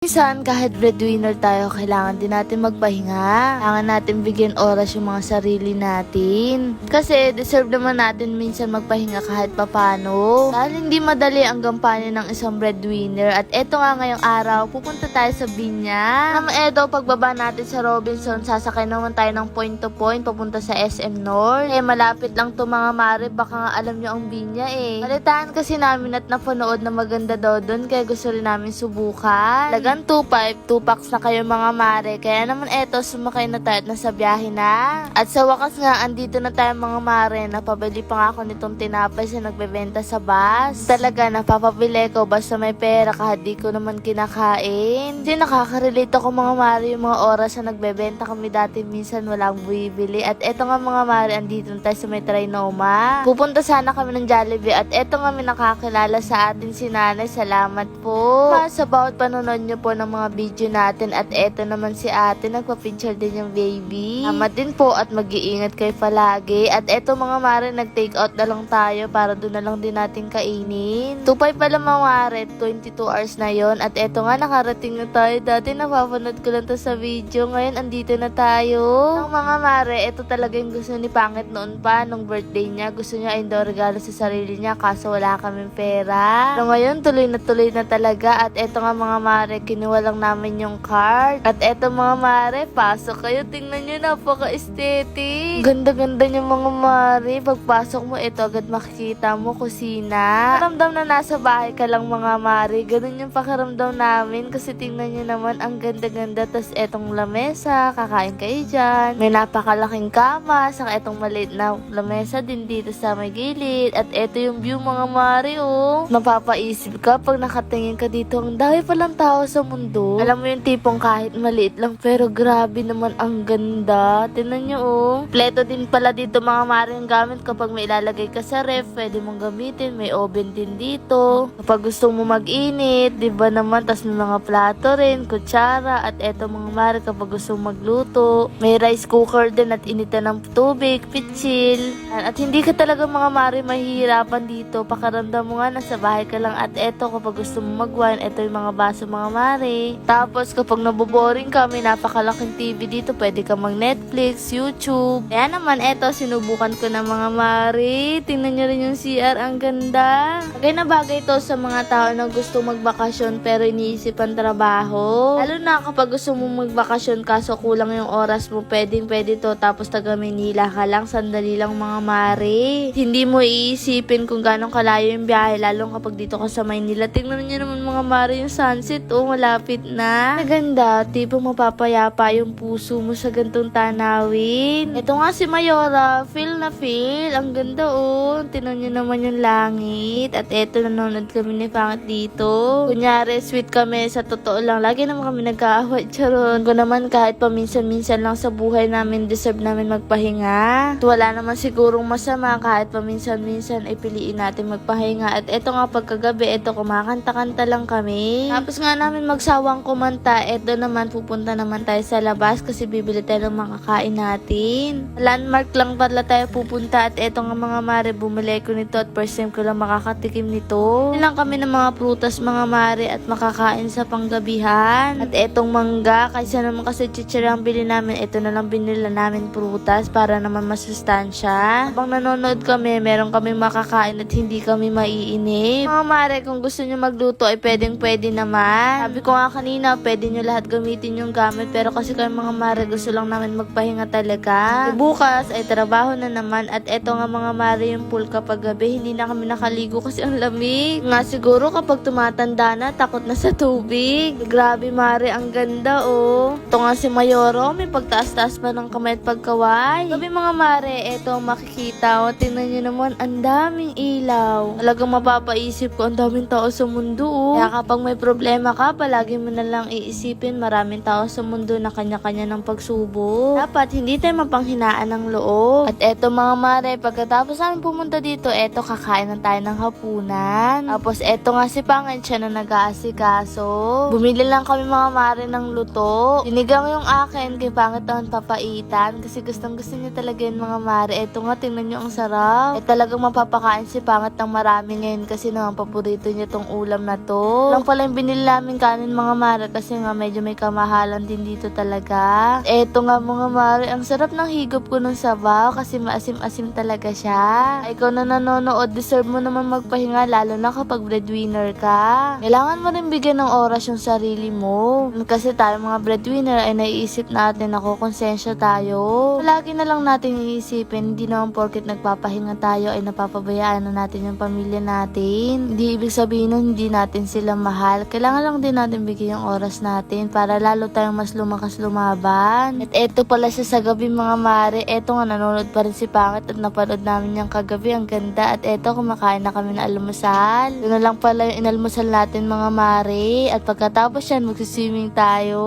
Minsan, kahit breadwinner tayo, kailangan din natin magpahinga. Kailangan natin bigyan oras yung mga sarili natin. Kasi, deserve naman natin minsan magpahinga kahit papano. Dahil hindi madali ang gampanin ng isang breadwinner. At eto nga ngayong araw, pupunta tayo sa Binya. Naman eto, pagbaba natin sa Robinson, sasakay naman tayo ng point to point, papunta sa SM North. Eh, malapit lang to mga mare, baka nga alam nyo ang Binya eh. Balitaan kasi namin at napanood na maganda daw dun, kaya gusto rin namin subukan. 2.5, 2 packs na kayo mga mare. Kaya naman eto, sumakay na tayo at nasa biyahe na. At sa wakas nga, andito na tayo mga mare. Napabili pa nga ako nitong tinapay sa nagbebenta sa bus. Talaga, napapabili ko basta may pera kahit di ko naman kinakain. Kasi nakaka-relate ako mga mare yung mga oras na nagbebenta kami dati. Minsan walang bumibili. At eto nga mga mare, andito na tayo sa may Trinoma. Pupunta sana kami ng Jollibee. At eto nga may nakakilala sa atin si Nanay. Salamat po. Sa bawat panonood nyo po ng mga video natin. At eto naman si ate, nagpa-picture din yung baby. Salamat din po at mag-iingat kayo palagi. At eto mga mare, nag-take out na lang tayo para doon na lang din natin kainin. 2.5 pala mga mare, 22 hours na yon. At eto nga, nakarating na tayo. Dati napapanood ko lang to sa video. Ngayon, andito na tayo. Ang mga mare, eto talaga yung gusto ni Pangit noon pa, nung birthday niya. Gusto niya ay daw regalo sa sarili niya kaso wala kaming pera. Pero ngayon, tuloy na talaga. At eto nga mga mare, kinuha lang namin yung card. At eto mga mare, pasok kayo. Tingnan nyo, napaka-aesthetic. Ganda-ganda nyo mga mare. Pagpasok mo, ito agad makikita mo kusina. Pakiramdam na nasa bahay ka lang mga mare. Ganun yung pakiramdam namin. Kasi tingnan nyo naman, ang ganda-ganda. Tas etong lamesa, kakain kayo dyan. May napakalaking kama. Saka etong maliit na lamesa din dito sa may gilid. At eto yung view mga mare, oh. Mapapaisip ka pag nakatingin ka dito. Ang dami palang tao sa mundo. Alam mo yung tipong kahit maliit lang pero grabe naman ang ganda. Tingnan nyo oh. Pleto din pala dito mga mare yung gamit kapag may ilalagay ka sa ref, pwede mong gamitin. May oven din dito. Kapag gusto mo mag-init, di ba naman, tas may mga plato rin, kutsara. At eto mga mare, kapag gusto mong magluto, may rice cooker din at initan ng tubig, pitsil. At hindi ka talaga mga mare mahihirapan dito. Pakaramdam mo nga nasa bahay ka lang. At eto kapag gusto mo mag-wine, eto yung mga baso mga mare. Tapos kapag naboboring ka, may napakalaking TV dito. Pwede ka mag-Netflix, YouTube. Kaya naman, eto, sinubukan ko na mga mare. Tingnan nyo rin yung CR. Ang ganda. Bagay na bagay to sa mga tao na gusto magbakasyon pero iniisip ang trabaho. Lalo na kapag gusto mong magbakasyon kaso kulang yung oras mo, pwede to. Tapos taga Manila ka lang, sandali lang mga mare. Hindi mo iisipin kung gano'ng kalayo yung biyahe, lalong kapag dito ka sa Maynila. Tingnan nyo naman mga mare yung sunset. Oh, malapit na. Maganda, tipong mapapayapa yung puso mo sa gantong tanawin. Ito nga si Mayora, feel na feel. Ang ganda oh. Tinan nyo naman yung langit. At eto, nanonood kami ni Pangit dito. Kunyari, sweet kami sa totoo lang. Lagi naman kami nagkaaway. Charon. Ko naman kahit paminsan-minsan lang sa buhay namin, deserve namin magpahinga. At wala naman sigurong masama kahit paminsan-minsan ay piliin natin magpahinga. At eto nga pagkagabi, eto kumakanta-kanta lang kami. Tapos nga namin magsawang kumanta, eto naman pupunta naman tayo sa labas kasi bibili tayo ng makakain natin. Landmark lang pala tayo pupunta at eto nga mga mare, bumili ko nito at first time ko lang makakatikim nito. Lang kami ng mga prutas mga mare at makakain sa panggabihan. At etong mangga, kaysa naman kasi chichira ang bili namin, eto na lang binila namin prutas para naman masustansya. Habang nanonood kami, meron kami makakain at hindi kami maiinip. Mga mare, kung gusto nyo magluto ay pwede naman. Sabi ko nga kanina, pwede nyo lahat gamitin yung gamit pero kasi kami mga mare, gusto lang namin magpahinga talaga. Bukas ay trabaho na naman at eto nga mga mare yung pool kapag gabi, hindi na kami nakaligo kasi ang lamig. Nga siguro kapag tumatanda na, takot na sa tubig. Grabe mare, ang ganda oh. Ito nga si Mayoro, may pagtaas-taas pa ng kamay at pagkaway. Sabi mga mare, eto makikita oh. Tingnan nyo naman, ang daming ilaw. Talagang mapapaisip ko, ang daming tao sa mundo oh. Kaya kapag may problema ka, palagi mo na lang iisipin, maraming tao sa mundo na kanya-kanya ng pagsubok. Dapat hindi tayo mapanghinaan ng loob. At eto mga mare, pagkatapos namin pumunta dito, eto kakain na tayo ng hapunan. Tapos eto nga si Pangit, siya na nag-aasikaso. Bumili lang kami mga mare ng luto. Sinigang yung akin, kay Pangit naman papaitan kasi gustong gusto niya talaga yun mga mare. Eto nga, tingnan nyo ang sarap. Talagang mapapakain si Pangit ng marami ngayon kasi naman paborito niya tong ulam na to. Lang pala yung binili namin kanin mga mare kasi nga medyo may kamahalan din dito talaga. Eto nga mga mare, ang sarap ng higop ko ng sabaw kasi maasim-asim talaga siya. Ikaw na nanonood, deserve mo naman magpahinga lalo na kapag breadwinner ka. Kailangan mo rin bigyan ng oras yung sarili mo. Kasi tayo mga breadwinner ay naiisip natin na konsensya tayo. Palagi na lang natin iisipin, hindi naman porket nagpapahinga tayo ay napapabayaan na natin yung pamilya natin. Hindi ibig sabihin nun hindi natin sila mahal. Kailangan lang din natin bigyan yung oras natin para lalo tayong mas lumakas lumaban. At eto pala siya sa gabi mga mare. Eto nga nanonood pa rin si Pangit at napanood namin yung kagabi. Ang ganda. At eto kumakain na kami na almusal. Yun na lang pala yung inalmusal natin mga mare. At pagkatapos yan magsiswimming tayo.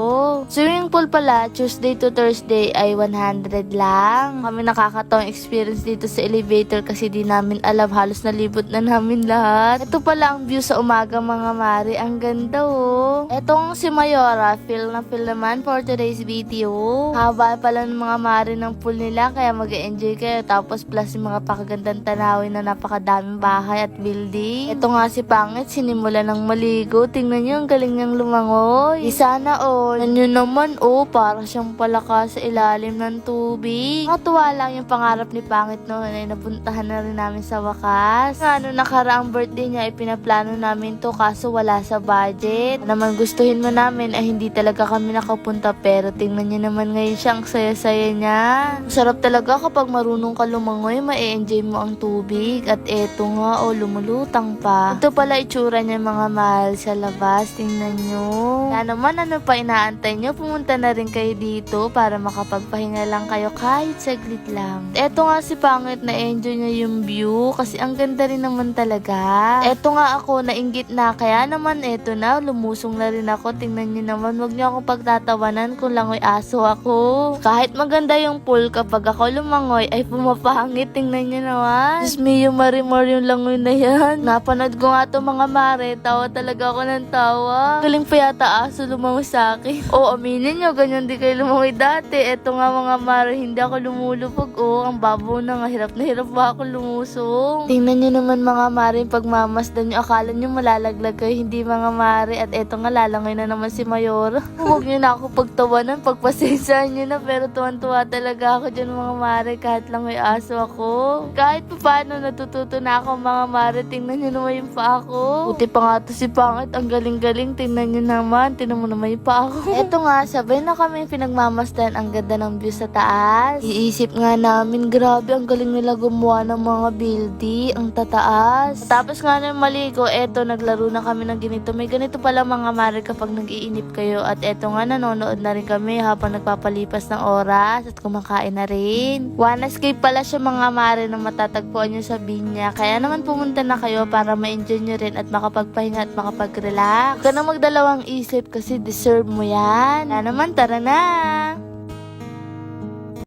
Swimming pool pala Tuesday to Thursday ay 100 lang. Kami nakakatawang experience dito sa elevator kasi di namin alam, halos nalibot na namin lahat. Ito pala ang view sa umaga mga mare. Ang ganda oh. Etong si Mayora, feel na feel naman for today's video. Haba pala ng mga mare ng pool nila kaya mag-enjoy kayo. Tapos plus yung mga pakagandang tanawin na napakadaming bahay at building. Ito nga si Pangit, sinimula ng maligo. Tingnan nyo, ang galing niyang lumangoy. Sana all. Yan naman oh, para siyang palaka sa ilalim ng tubig. Nakatuwa lang yung pangarap ni Pangit noon ay napuntahan na rin namin sa wakas. Ano nakaraang birthday niya ay pinaplano namin to kaso wala sa budget. Naman gustuhin mo namin ay hindi talaga kami nakapunta pero tingnan niyo naman ngayon siya, ang saya-saya niya. Sarap talaga kapag marunong ka lumangoy, ma-enjoy mo ang tubig. At eto nga oh, lumulutang pa. Ito pala itsura niya mga mahal sa labas. Tingnan nyo. Kaya naman ano pa inaantay nyo, pumunta na rin kayo dito para makapagpahinga lang kayo kahit saglit lang. Eto nga si Pangit, na-enjoy niya yung view kasi ang ganda rin naman talaga. Eto nga ako, nainggit na kaya naman eto na, lumusong na rin ako. Tingnan niyo naman, wag niyo akong pagtatawanan kung langoy aso ako. Kahit maganda yung pool, kapag ako lumangoy ay pumapangit. Tingnan niyo naman. Diyos mio, marimar yung langoy na yan. Napanood ko nga to mga mare, tawa talaga ako ng tawa. Galing pa yata aso lumangoy sa akin. O aminin nyo, ganyan di kayo lumangoy dati. Eto nga mga mare, hindi ako lumulupog. O, ang babaw na nga, hirap na hirap ba ako lumusong. Tingnan nyo naman mga mare, pagmamasdan nyo, akala nyo malalaglag kayo, hindi mga mare. At eto nga, lalangoy na naman si Mayora. Huwag nyo na ako pagtawanan, pagpasensyahan nyo na, pero tuwan-tuwa talaga ako dyan mga mare, kahit lang may aso ako. Kahit pa paano, natututo na ako mga mare. Tingnan nyo naman yung paa ko. Buti pa nga to si Pangit, ang galing-galing. Tingnan nyo naman, tingnan mo naman yung paa ko. Eto nga, sabay na kami pinagmamasdan, ang ganda ng view sa taas. Iisip nga namin, grabe, ang galing nila gumawa ng mga building, ang tataas. Tapos nga na maligo, eto, naglaro na kami ng ganito. May ganito pala mga mare kapag nag-iinip kayo. At eto nga, nanonood na rin kami habang nagpapalipas ng oras at kumakain na rin. One escape pala siya mga mare na matatagpuan nyo sa Binya. Kaya naman pumunta na kayo para ma-enjoy nyo rin at makapagpahinga at makapag-relax. Huwag ka na magdalawang isip kasi deserve mo yan. Kaya naman, tara na!